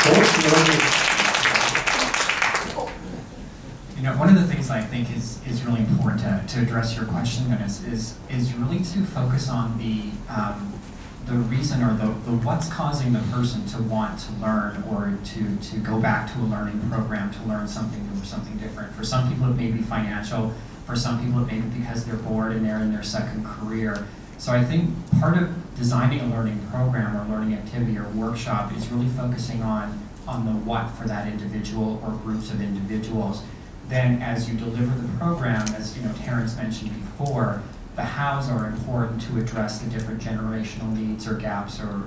You know, one of the things I think is really important to address your question is really to focus on the reason or the what's causing the person to want to learn or to go back to a learning program to learn something new or something different. For some people it may be financial, for some people it may be because they're bored and they're in their second career. So I think part of designing a learning program or learning activity or workshop is really focusing on the what for that individual or groups of individuals. Then as you deliver the program, as Terrence mentioned before, the hows are important to address the different generational needs or gaps or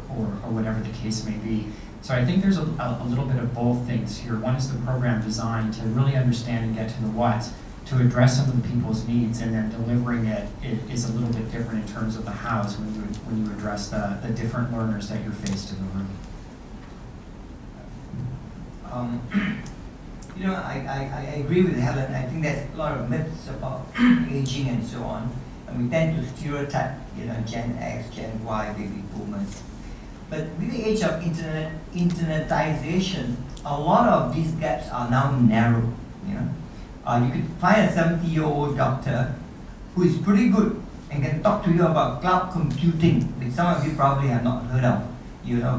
whatever the case may be. So I think there's a little bit of both things here. One is the program design to really understand and get to the what, to address some of the people's needs, and then delivering it is a little bit different in terms of the hows when you address the different learners that you're faced in the room. I agree with Helen. I think there's a lot of myths about aging and so on. And we tend to stereotype, Gen X, Gen Y, baby boomers. But with the age of internetization, a lot of these gaps are now narrow. You could find a 70-year-old doctor who is pretty good and can talk to you about cloud computing, which some of you probably have not heard of.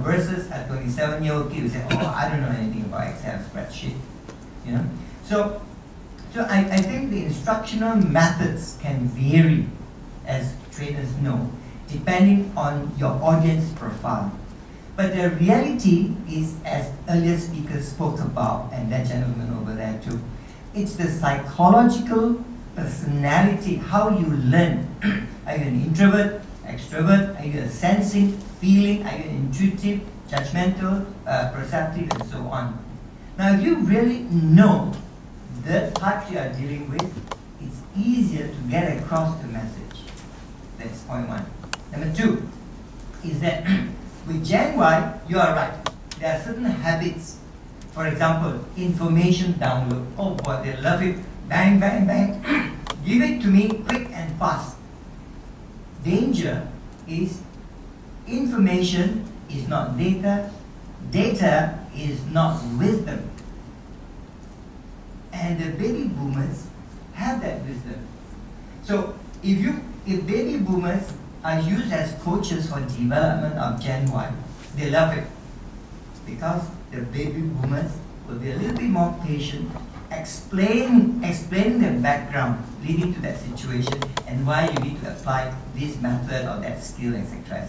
Versus a 27-year-old kid who says, "Oh, I don't know anything about Excel spreadsheet." So I think the instructional methods can vary, as trainers know, depending on your audience profile. But the reality is, as earlier speakers spoke about, and that gentleman over there too, it's the psychological personality, how you learn. Are you an introvert, extrovert? Are you a sensing, feeling? Are you intuitive, judgmental, perceptive, and so on? Now, if you really know the types you are dealing with, it's easier to get across the message. That's point one. Number two is that with Gen Y, you are right. There are certain habits. For example, information download. Oh boy, they love it. Bang, bang, bang. Give it to me quick and fast. Danger is information is not data. Data is not wisdom. And the baby boomers have that wisdom. So if baby boomers are used as coaches for development of Gen Y, they love it. Because the baby boomers will be a little bit more patient, explaining the background leading to that situation and why you need to apply this method or that skill, etc.,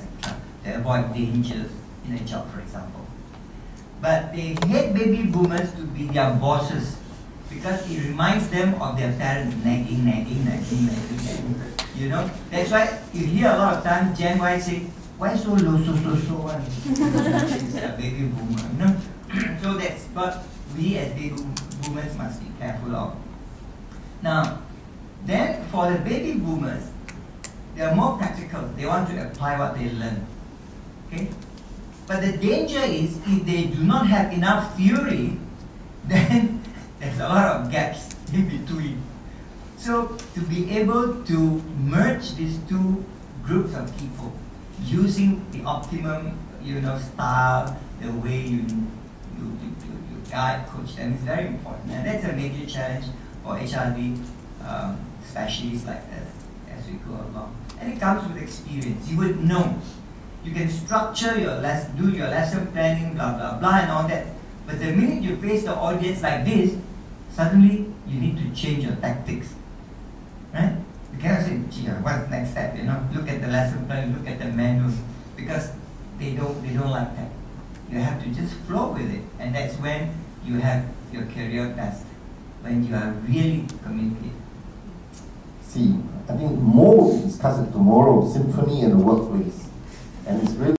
to avoid dangers in a job, for example. But they hate baby boomers to be their bosses because it reminds them of their parents nagging. That's why you hear a lot of times Gen Y say, "Why so low, so one?" It's a baby boomer, So that's what we as baby boomers must be careful of. Now, then for the baby boomers, they are more practical. They want to apply what they learn. Okay? But the danger is if they do not have enough theory, then there's a lot of gaps in between. So to be able to merge these two groups of people using the optimum, style, the way you guide, coach them is very important. And that's a major challenge for HRD specialists like us as we go along. And it comes with experience. You would know. You can structure your lesson, do your lesson planning, blah, blah, blah, and all that. But the minute you face the audience like this, suddenly you need to change your tactics. Right? You cannot say, "Gee, what's the next step?" Look at the lesson plan, look at the manual, because they don't like that. You have to just flow with it, and that's when you have your career best, when you are really communicating. See, I think more will be discussed tomorrow, symphony and the workplace, and it's really